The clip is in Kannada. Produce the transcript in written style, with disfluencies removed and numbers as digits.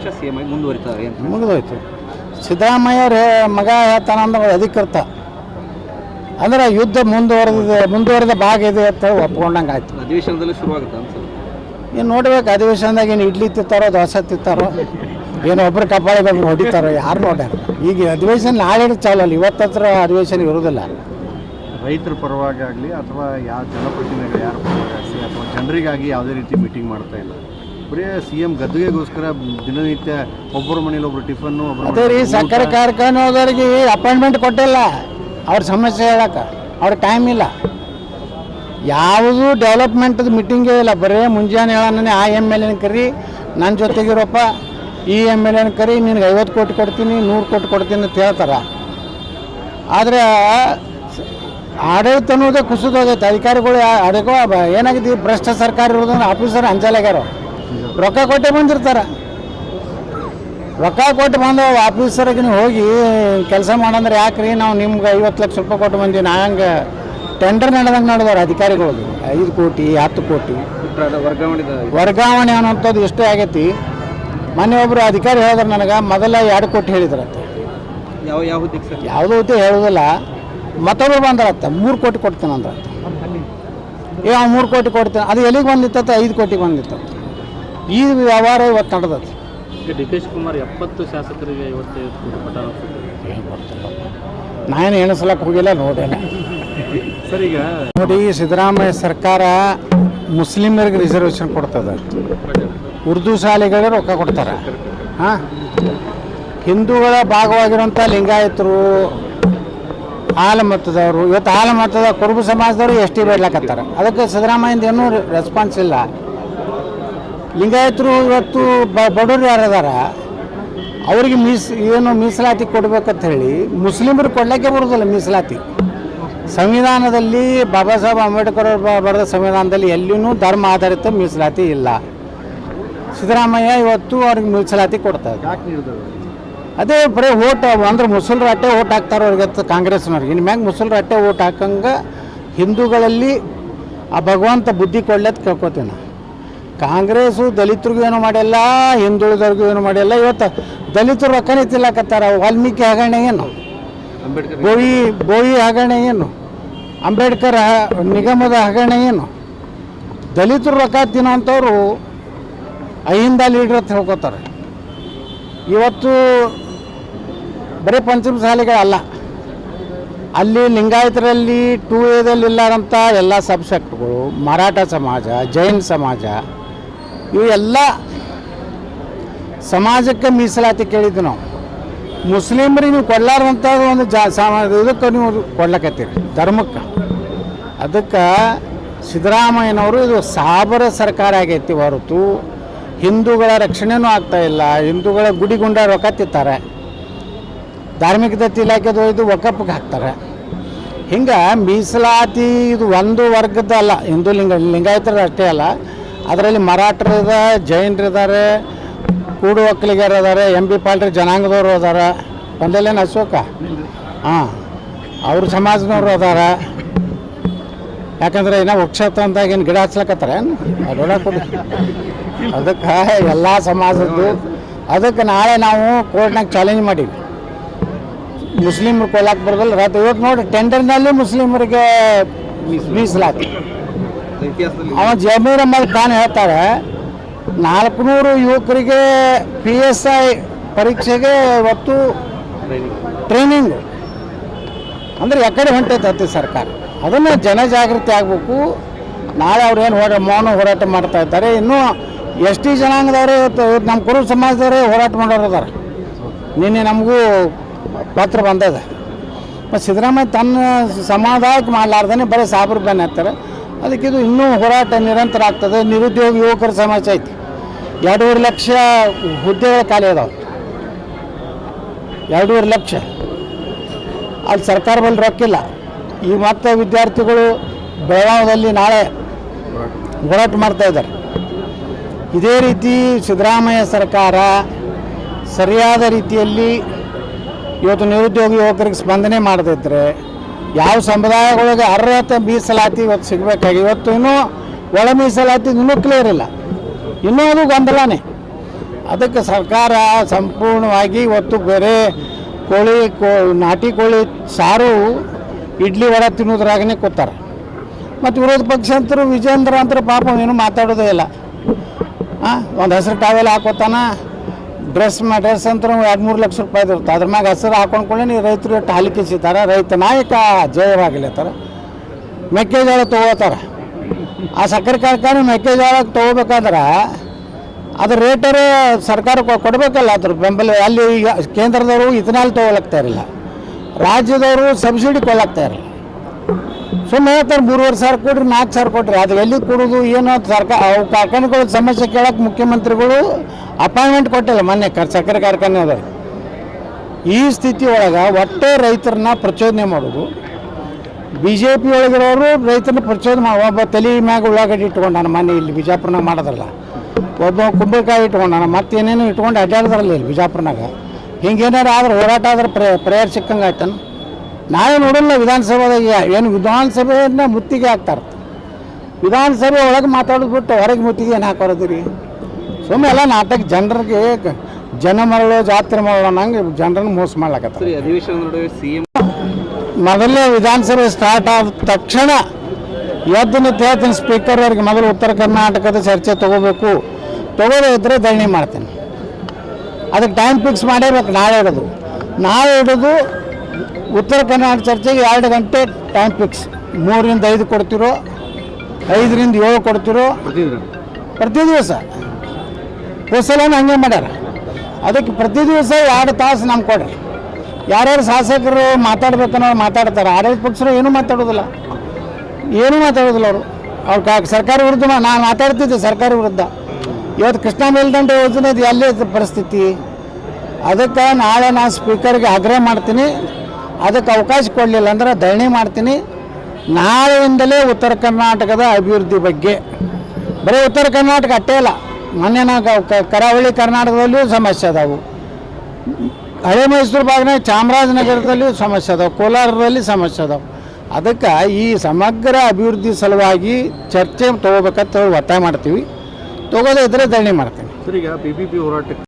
ಸಿಎಂ ಮುಂದುವರಿತಾರೆ ಅಂತ ಮುಗಿದೋಯ್ತು. ಸಿದ್ದರಾಮಯ್ಯವ್ರ ಮಗ ಹೇಳ್ತಾನಂದ್ರೆ ಅಧಿಕೃತ ಅಂದ್ರೆ ಯುದ್ಧ ಮುಂದುವರೆದ ಭಾಗ ಇದೆ ಅಂತ ಒಪ್ಕೊಂಡಂಗೆ ಆಯ್ತು. ಅಧಿವೇಶನದಲ್ಲಿ ಶುರುವಾಗುತ್ತೆ ಅನ್ಸುತ್ತೆ. ಏನು ನೋಡ್ಬೇಕು ಅಧಿವೇಶನದಾಗ ಏನು ಇಡ್ಲಿ ತಿತ್ತಾರೋ ದೋಸೆ ತಿತ್ತಾರೋ ಏನು ಒಬ್ಬರು ಕಪಾಳಿಗೆ ಒಬ್ರು ಹೊಡಿತಾರೋ ಯಾರು ನೋಡ್ಯಾರ. ಈಗ ಅಧಿವೇಶನ ನಾಳೆ ಚಾಲು ಅಲ್ಲ, ಇವತ್ತು ಹತ್ರ ಅಧಿವೇಶನ ಇರೋದಿಲ್ಲ. ರೈತರ ಪರವಾಗಿ ಆಗಲಿ ಅಥವಾ ಯಾವ ಜನಪ್ರತಿನಿಧಿಗಳು ಯಾರ ಪರವಾಗಿ ಆಗಲಿ ಅಥವಾ ಜನರಿಗಾಗಿ ಯಾವುದೇ ರೀತಿ ಮೀಟಿಂಗ್ ಮಾಡ್ತಾ ಇಲ್ಲ. ಬರೀ CM ಗದ್ದುಗೆಗೋಸ್ಕರ ದಿನನಿತ್ಯ ಒಬ್ಬರ ಮನೇಲಿ ಒಬ್ರು ಟಿಫನ್ನು ಅದೇ ರೀ ಸಕ್ಕರೆ ಕಾರ್ಖಾನೆ ಹೋದವ್ರಿಗೆ ಅಪಾಯಿಂಟ್ಮೆಂಟ್ ಕೊಟ್ಟಿಲ್ಲ. ಅವ್ರ ಸಮಸ್ಯೆ ಹೇಳಕ್ಕೆ ಅವ್ರ ಟೈಮ್ ಇಲ್ಲ. ಯಾವುದೂ ಡೆವಲಪ್ಮೆಂಟ್ದು ಮೀಟಿಂಗೇ ಇಲ್ಲ. ಬರೀ ಮುಂಜಾನೆ ಹೇಳೋಣ ಆ MLA ಕರಿ ನನ್ನ ಜೊತೆಗಿರಪ್ಪ, ಈ MLA ಕರಿ ನಿನಗೆ 50 ಕೋಟಿ ಕೊಡ್ತೀನಿ 100 ಕೋಟಿ ಕೊಡ್ತೀನಿ ಅಂತ ಹೇಳ್ತಾರೆ. ಆದರೆ ಆಡಳಿತ ಅನ್ನೋದೇ ಕುಸಿದೋಗೈತೆ. ಅಧಿಕಾರಿಗಳು ಅಡಗೋ ಏನಾಗಿದೆ, ಭ್ರಷ್ಟ ಸರ್ಕಾರ ಇರೋದನ್ನ ಆಫೀಸರ್ ಅಂಜಲಾಗ್ಯಾರ. ರೊಕ್ಕ ಕೊಟ್ಟೆ ಬಂದಿರ್ತಾರೆ. ರೊಕ್ಕ ಕೊಟ್ಟು ಬಂದು ಆಫೀಸರ್ಗೆ ನೀವು ಹೋಗಿ ಕೆಲಸ ಮಾಡಂದ್ರೆ ಯಾಕ್ರಿ ನಾವು ನಿಮ್ಗೆ 50 ಲಕ್ಷ ರೂಪಾಯಿ ಕೊಟ್ಟು ಬಂದೀವಿ. ನಾ ಹಂಗೆ ಟೆಂಡರ್ ನಡೆದಂಗೆ ನಡೆದವ್ರು ಅಧಿಕಾರಿಗಳಿಗೆ 5 ಕೋಟಿ 10 ಕೋಟಿ ವರ್ಗಾವಣೆ ಅನ್ನೋಂಥದ್ದು ಎಷ್ಟೇ ಆಗೈತಿ. ಮೊನ್ನೆ ಒಬ್ಬರು ಅಧಿಕಾರಿ ಹೇಳಿದ್ರು ನನಗೆ, ಮೊದಲ 2 ಕೋಟಿ ಹೇಳಿದ್ರತ್ತೆ. ಯಾವುದೋ ಹೊತ್ತು ಹೇಳೋದಿಲ್ಲ. ಮತ್ತೊಬ್ಬರು ಬಂದ್ರತ್ತ 3 ಕೋಟಿ ಕೊಡ್ತೀನಿ ಅಂದ್ರತ್ತ. ಈಗ 3 ಕೋಟಿ ಕೊಡ್ತೀನಿ, ಅದು ಎಲ್ಲಿಗೆ ಬಂದಿತ್ತ 5 ಕೋಟಿಗೆ ಬಂದಿತ್ತು. ಈ ವ್ಯವಹಾರ ಇವತ್ತು ನಡೆದತ್ತೆ. DK ಶಿವಕುಮಾರ್ 70 ಶಾಸಕರಿಗೆ 55 ಕೋಟಿ ಪಟ್ಟ ಏನು ಗೊತ್ತಿಲ್ಲ, ನಾನು ಎಣಿಸ್ಲಕ್ಕೆ ಹೋಗಿಲ್ಲ, ನೋಡಿಲ್ಲ. ಸರ್ ಈಗ ನೋಡಿ, ಸಿದ್ದರಾಮಯ್ಯ ಸರ್ಕಾರ ಮುಸ್ಲಿಮರಿಗೆ ರಿಸರ್ವೇಷನ್ ಕೊಡ್ತದೆ, ಉರ್ದು ಶಾಲೆಗಳಿಗೆ ರೊಕ್ಕ ಕೊಡ್ತಾರೆ. ಹಾಂ, ಹಿಂದೂಗಳ ಭಾಗವಾಗಿರುವಂಥ ಲಿಂಗಾಯತರು, ಆಲಮತದವರು, ಇವತ್ತು ಆಲಮತದ ಕುರುಬ ಸಮಾಜದವರು ST ಬೇಡ್ಲಕತ್ತಾರೆ. ಅದಕ್ಕೆ ಸಿದ್ದರಾಮಯ್ಯಂದು ಏನೂ ರೆಸ್ಪಾನ್ಸ್ ಇಲ್ಲ. ಲಿಂಗಾಯತರು ಇವತ್ತು ಬಡವರು ಯಾರದಾರ ಅವರಿಗೆ ಏನು ಮೀಸಲಾತಿ ಕೊಡ್ಬೇಕಂತ ಹೇಳಿ ಮುಸ್ಲಿಮರು ಕೊಡಲಿಕ್ಕೆ ಬರೋದಿಲ್ಲ. ಮೀಸಲಾತಿ ಸಂವಿಧಾನದಲ್ಲಿ ಬಾಬಾ ಸಾಹೇಬ್ ಅಂಬೇಡ್ಕರ್ ಬರೆದ ಸಂವಿಧಾನದಲ್ಲಿ ಎಲ್ಲಿಯೂ ಧರ್ಮ ಆಧಾರಿತ ಮೀಸಲಾತಿ ಇಲ್ಲ. ಸಿದ್ದರಾಮಯ್ಯ ಇವತ್ತು ಅವ್ರಿಗೆ ಮೀಸಲಾತಿ ಕೊಡ್ತಾರೆ. ಅದೇ ಬರೀ ಓಟ್ ಅಂದ್ರೆ ಮುಸಲ್ರು ಅಟ್ಟೆ ಓಟ್ ಹಾಕ್ತಾರೆ ಅವ್ರಿಗೆ, ಕಾಂಗ್ರೆಸ್ನವ್ರಿಗೆ. ಇನ್ನು ಮ್ಯಾಗ ಮುಸಲ್ರು ಅಟ್ಟೆ ಓಟ್ ಹಾಕಂಗೆ ಹಿಂದೂಗಳಲ್ಲಿ ಆ ಭಗವಂತ ಬುದ್ಧಿ ಕೊಡ್ಲತ್ ಕೇಳ್ಕೊತೀನಿ. ಕಾಂಗ್ರೆಸ್ಸು ದಲಿತರಿಗೂ ಏನೂ ಮಾಡಿಲ್ಲ, ಹಿಂದುಳಿದವ್ರಿಗೂ ಏನೂ ಮಾಡಿಲ್ಲ. ಇವತ್ತು ದಲಿತರು ರೊಕ್ಕನೇ ತಿನ್ನಕತ್ತಾರ. ವಾಲ್ಮೀಕಿ ಹಗರಣ ಏನು, ಬೋಯಿ ಹಗರಣ ಏನು, ಅಂಬೇಡ್ಕರ್ ನಿಗಮದ ಹಗರಣ ಏನು. ದಲಿತರು ರೊಕ್ಕ ತಿನ್ನೋಂಥವ್ರು ಅಹಿಂದ ಲೀಡ್ರ್ ಅಂತ ಹೇಳ್ಕೊತಾರೆ. ಇವತ್ತು ಬರೀ ಪಂಚಮ ಶಾಲೆಗಳಲ್ಲ, ಅಲ್ಲಿ ಲಿಂಗಾಯತರಲ್ಲಿ 2Aದಲ್ಲಿ ಇಲ್ಲಾರಂಥ ಎಲ್ಲ ಸಬ್ಸೆಕ್ಟ್ಗಳು, ಮರಾಠ ಸಮಾಜ, ಜೈನ್ ಸಮಾಜ, ಇವು ಎಲ್ಲ ಸಮಾಜಕ್ಕೆ ಮೀಸಲಾತಿ ಕೇಳಿದ್ದು ನಾವು. ಮುಸ್ಲಿಮ್ರಿಗೆ ನೀವು ಕೊಡ್ಲಾರ್ದಂಥದ್ದು ಒಂದು ಇದಕ್ಕೆ ನೀವು ಕೊಡ್ಲಕತ್ತೀರಿ, ಧರ್ಮಕ್ಕೆ. ಅದಕ್ಕೆ ಸಿದ್ದರಾಮಯ್ಯನವರು ಇದು ಸಾಬರ ಸರ್ಕಾರ ಆಗೈತಿ ಹೊರತು ಹಿಂದೂಗಳ ರಕ್ಷಣೆನೂ ಆಗ್ತಾಯಿಲ್ಲ. ಹಿಂದೂಗಳ ಗುಡಿಗುಂಡ ರೊಕ್ಕ ತಿತ್ತಾರೆ, ಧಾರ್ಮಿಕ ದತ್ತಿ ಇಲಾಖೆದು ಇದು ವಕಫ್ಗೆ ಹಾಕ್ತಾರೆ. ಹಿಂಗೆ ಮೀಸಲಾತಿ ಇದು ಒಂದು ವರ್ಗದ ಅಲ್ಲ, ಹಿಂದೂ ಲಿಂಗಾಯತರು ಅಷ್ಟೇ ಅಲ್ಲ. ಅದರಲ್ಲಿ ಮರಾಠರಿದ, ಜೈನರಿದ್ದಾರೆ, ಕೂಡು ಒಕ್ಕಲಿಗರು ಅದಾರೆ, MB ಪಾಲ್ರಿ ಜನಾಂಗದವರು ಅದಾರ, ಬಂದಲ್ಲೇನು ಅಶೋಕ, ಹಾಂ, ಅವ್ರ ಸಮಾಜದವರು ಅದಾರ. ಯಾಕಂದ್ರೆ ಇನ್ನೂ ವೃಕ್ಷ ಅಂದಾಗ ಏನು ಗಿಡ ಹಚ್ಲಕತ್ತಾರೆ ಅದೊಡ ಕೊಡಿ. ಅದಕ್ಕೆ ಎಲ್ಲ ಸಮಾಜದ್ದು. ಅದಕ್ಕೆ ನಾಳೆ ನಾವು ಕೋರ್ಟ್ನಾಗ ಚಾಲೆಂಜ್ ಮಾಡೀವಿ, ಮುಸ್ಲಿಮ್ರು ಕೊಲ್ಲಕ್ಕೆ ಬರೋದಿಲ್ಲ. ಇವತ್ತು ನೋಡಿ ಟೆಂಡರ್ನಲ್ಲಿ ಮುಸ್ಲಿಮರಿಗೆ ಮೀಸಲಾತಿ. ಅವನು ಜಮೀರ್ ಅಹಮದ್ ಖಾನ್ ಹೇಳ್ತಾರೆ 400 ಯುವಕರಿಗೆ PSI ಪರೀಕ್ಷೆಗೆ ಇವತ್ತು ಟ್ರೈನಿಂಗ್. ಅಂದರೆ ಎಕಡೆ ಹೊಂಟೈತೆ ಸರ್ಕಾರ. ಅದನ್ನು ಜನಜಾಗೃತಿ ಆಗಬೇಕು. ನಾಳೆ ಅವ್ರು ಏನು ಮೌನ ಹೋರಾಟ ಮಾಡ್ತಾ ಇದ್ದಾರೆ. ಇನ್ನೂ ST ಜನಾಂಗದವರೇ ಇವತ್ತು ನಮ್ಮ ಕುರುಬ ಸಮಾಜದವರೇ ಹೋರಾಟ ಮಾಡೋರು ಅದಾರೆ. ನಿನ್ನೆ ನಮಗೂ ಪತ್ರ ಬಂದದ. ಮತ್ತು ಸಿದ್ದರಾಮಯ್ಯ ತನ್ನ ಸಮಾಧಾನಕ್ಕೆ ಮಾಡಲಾರ್ದೇ ಬರೀ ಸಾಬ್ರು ಬೆನ್ನ ಹತ್ತಾರೆ. ಅದಕ್ಕೆ ಇದು ಇನ್ನೂ ಹೋರಾಟ ನಿರಂತರ ಆಗ್ತದೆ. ನಿರುದ್ಯೋಗ ಯುವಕರ ಸಮಸ್ಯೆ ಐತಿ. 2.5 ಲಕ್ಷ ಹುದ್ದೆಗಳ ಖಾಲಿ ಅದಾವೆ, 2.5 ಲಕ್ಷ. ಅಲ್ಲಿ ಸರ್ಕಾರ ಬಳಿ ರೊಕ್ಕಿಲ್ಲ. ಈ ಮತ್ತೆ ವಿದ್ಯಾರ್ಥಿಗಳು ಬೆಳಗಾವಿಯಲ್ಲಿ ನಾಳೆ ಹೋರಾಟ ಮಾಡ್ತಾಯಿದ್ದಾರೆ. ಇದೇ ರೀತಿ ಸಿದ್ದರಾಮಯ್ಯ ಸರ್ಕಾರ ಸರಿಯಾದ ರೀತಿಯಲ್ಲಿ ಇವತ್ತು ನಿರುದ್ಯೋಗ ಯುವಕರಿಗೆ ಸ್ಪಂದನೆ ಮಾಡದಿದ್ದರೆ ಯಾವ ಸಮುದಾಯಗಳಿಗೆ ಅರ್ಹತೆ ಮೀಸಲಾತಿ ಇವತ್ತು ಸಿಗಬೇಕಾಗಿ, ಇವತ್ತು ಇನ್ನೂ ಒಳ ಮೀಸಲಾತಿ ಇನ್ನೂ ಕ್ಲಿಯರ್ ಇಲ್ಲ. ಇನ್ನೂ ಅದು ಗೊಂದಲನೇ. ಅದಕ್ಕೆ ಸರ್ಕಾರ ಸಂಪೂರ್ಣವಾಗಿ ಇವತ್ತು ಬೇರೆ ಕೋಳಿ ನಾಟಿ ಕೋಳಿ ಸಾರು ಇಡ್ಲಿ ವಡೆ ತಿನ್ನೋದ್ರಾಗನೇ ಕೂತಾರೆ. ಮತ್ತು ವಿರೋಧ ಪಕ್ಷ ಅಂತರೂ ವಿಜೇಂದ್ರ ಅಂತರೂ ಪಾಪ ಏನು ಮಾತಾಡೋದೇ ಇಲ್ಲ. ಒಂದು ಹೆಸರು ಟಾವೆಲ್ ಹಾಕೋತಾನ, ಡ್ರೆಸ್ ಅಂತರೂ 2-3 ಲಕ್ಷ ರೂಪಾಯಿ ಇರುತ್ತೆ. ಅದ್ರ ಮ್ಯಾಗ ಹೆಸರು ಹಾಕೊಂಡ್ಕೊಳ್ಳಿ ನೀವು ರೈತರು ಎಷ್ಟು ಹಾಲಿಕಿಸಿದ್ದಾರೆ, ರೈತ ನಾಯಕ ಜಯವಾಗಲಿರ್ತಾರೆ. ಮೆಕ್ಕೆಜೋಳ ತೊಗೋತಾರೆ, ಆ ಸಕ್ಕರೆ ಕಾರ್ಖಾನೆ ಮೆಕ್ಕೆಜೋಳ ತೊಗೋಬೇಕಾದ್ರೆ ಅದ್ರ ರೇಟರು ಸರ್ಕಾರ ಕೊಡಬೇಕಲ್ಲ, ಅದ್ರ ಬೆಂಬಲ. ಅಲ್ಲಿ ಕೇಂದ್ರದವರು ಇಥನಾಲ್ ತೊಗೊಳಕ್ತಾ ಇರಲಿಲ್ಲ, ರಾಜ್ಯದವರು ಸಬ್ಸಿಡಿ ಕೊಡಲಾಗ್ತಾ ಇರಲಿಲ್ಲ. ಸುಮ್ಮನೆ ಹೇಳ್ತಾರೆ 3,500 ಕೊಡ್ರಿ 4,000 ಕೊಡ್ರಿ, ಅದು ಎಲ್ಲಿ ಕೊಡೋದು ಏನೋ ಸರ್ಕಾರ. ಅವು ಕಾರ್ಖಾನೆಗಳ ಸಮಸ್ಯೆ ಕೇಳಕ್ಕೆ ಮುಖ್ಯಮಂತ್ರಿಗಳು ಅಪಾಯಿಂಟ್ಮೆಂಟ್ ಕೊಟ್ಟಿಲ್ಲ ಮೊನ್ನೆ ಸಕ್ಕರೆ ಕಾರ್ಖಾನೆ ಅದ. ಈ ಸ್ಥಿತಿ ಒಳಗೆ ಒಟ್ಟೆ ರೈತರನ್ನ ಪ್ರಚೋದನೆ ಮಾಡೋದು. BJP ಒಳಗಿರೋರು ರೈತರನ್ನ ಪ್ರಚೋದನೆ ಒಬ್ಬ ತಲೆ ಮ್ಯಾಗ ಉಳ್ಳಾಗಡ್ಡಿ ಇಟ್ಕೊಂಡಾನ, ಮೊನ್ನೆ ಇಲ್ಲಿ ಬಿಜಾಪುರನಾಗ ಮಾಡೋದಲ್ಲ, ಒಬ್ಬ ಕುಂಬಳಕಾಯಿ ಇಟ್ಕೊಂಡಾನ, ಮತ್ತೇನೇನು ಇಟ್ಕೊಂಡು ಅಡ್ಡಾಡಿದ್ರಲ್ಲ ಇಲ್ಲಿ ಬಿಜಾಪುರನಾಗ. ಹಿಂಗೇನಾರು ಆದ್ರೆ ಹೋರಾಟ ಆದ್ರೆ ಪ್ರೇಯರ್ ಸಿಕ್ಕಂಗೆ ಆಯ್ತಾನ. ನಾವೇ ನೋಡಲ್ಲ ವಿಧಾನಸಭೆದಾಗ ಏನು ವಿಧಾನಸಭೆಯನ್ನ ಮುತ್ತಿಗೆ ಹಾಕ್ತಾರೆ. ವಿಧಾನಸಭೆ ಒಳಗೆ ಮಾತಾಡೋದು ಬಿಟ್ಟು ಹೊರಗೆ ಮುತ್ತಿಗೆ ಏನು ಹಾಕೋದಿರಿ? ಸುಮ್ಮನೆ ಎಲ್ಲ ನಾಟಕ ಜನರಿಗೆ ಜನ ಮರಳು ಜಾತ್ರೆ ಮರಳು ಅನ್ನಂಗೆ ಜನರನ್ನು ಮೋಸ ಮಾಡ್ಲಾಕತ್ತಾರೆ. ಅಧಿವೇಶನ ನಡುವೆ CM ಮೊದಲೇ ವಿಧಾನಸಭೆ ಸ್ಟಾರ್ಟ್ ಆದ ತಕ್ಷಣ ಎದ್ದನ್ನು ಹೇಳ್ತೀನಿ ಸ್ಪೀಕರ್ ಅವ್ರಿಗೆ, ಮೊದಲು ಉತ್ತರ ಕರ್ನಾಟಕದ ಚರ್ಚೆ ತೊಗೋಬೇಕು, ತೊಗೋದೇ ಇದ್ದರೆ ಧರಣಿ ಮಾಡ್ತೀನಿ. ಅದಕ್ಕೆ ಟೈಮ್ ಫಿಕ್ಸ್ ಮಾಡಿರ್ಬೇಕು. ನಾಳೆ ಇಡೋದು ಉತ್ತರ ಕರ್ನಾಟಕ ಚರ್ಚೆಗೆ 2 ಗಂಟೆ ಟೈಮ್ ಫಿಕ್ಸ್. 3ರಿಂದ 5 ಕೊಡ್ತಿರೋ, 5ರಿಂದ 7 ಕೊಡ್ತಿರೋ ಪ್ರತಿ ದಿವಸ. ಹೊಸಲನ್ನು ಹಂಗೆ ಮಾಡ್ಯಾರ. ಅದಕ್ಕೆ ಪ್ರತಿ ದಿವಸ 2 ತಾಸು ನಮ್ಗೆ ಕೊಡ್ರಿ. ಯಾರ್ಯಾರು ಶಾಸಕರು ಮಾತಾಡ್ಬೇಕನ್ನೋ ಮಾತಾಡ್ತಾರೆ, ಆಡಳಿತ ಪಕ್ಷರು ಏನೂ ಮಾತಾಡೋದಿಲ್ಲ ಅವ್ರು ಸರ್ಕಾರ ವಿರುದ್ಧ. ನಾನು ಮಾತಾಡ್ತಿದ್ದೆ ಸರ್ಕಾರ ವಿರುದ್ಧ. ಇವತ್ತು ಕೃಷ್ಣಾ ಮೇಲ್ದಂಡೆ ಯೋಜನೆ ಇದು ಎಲ್ಲೇ ಪರಿಸ್ಥಿತಿ. ಅದಕ್ಕೆ ನಾಳೆ ನಾನು ಸ್ಪೀಕರ್ಗೆ ಆಗ್ರಹ ಮಾಡ್ತೀನಿ, ಅದಕ್ಕೆ ಅವಕಾಶ ಕೊಡಲಿಲ್ಲ ಅಂದ್ರೆ ಧರಣಿ ಮಾಡ್ತೀನಿ. ನಾಳೆಯಿಂದಲೇ ಉತ್ತರ ಕರ್ನಾಟಕದ ಅಭಿವೃದ್ಧಿ ಬಗ್ಗೆ, ಬರೀ ಉತ್ತರ ಕರ್ನಾಟಕ ಅಷ್ಟೇ ಅಲ್ಲ, ಮೊನ್ನೆ ನಾವು ಕರಾವಳಿ ಕರ್ನಾಟಕದಲ್ಲಿಯೂ ಸಮಸ್ಯೆ ಅದಾವು, ಹಳೆ ಮೈಸೂರು ಭಾಗನಾಗ ಚಾಮರಾಜನಗರದಲ್ಲಿಯೂ ಸಮಸ್ಯೆ ಅದಾವೆ, ಕೋಲಾರದಲ್ಲಿ ಸಮಸ್ಯೆ ಅದಾವೆ. ಅದಕ್ಕೆ ಈ ಸಮಗ್ರ ಅಭಿವೃದ್ಧಿ ಸಲುವಾಗಿ ಚರ್ಚೆ ತೊಗೋಬೇಕಂತ ಒತ್ತಾಯ ಮಾಡ್ತೀವಿ. ತೊಗೋದೇ ಇದ್ದರೆ ಧರಣಿ ಮಾಡ್ತೀನಿ. ಸರ್, ಈಗ PPP ಹೋರಾಟಕ್ಕೆ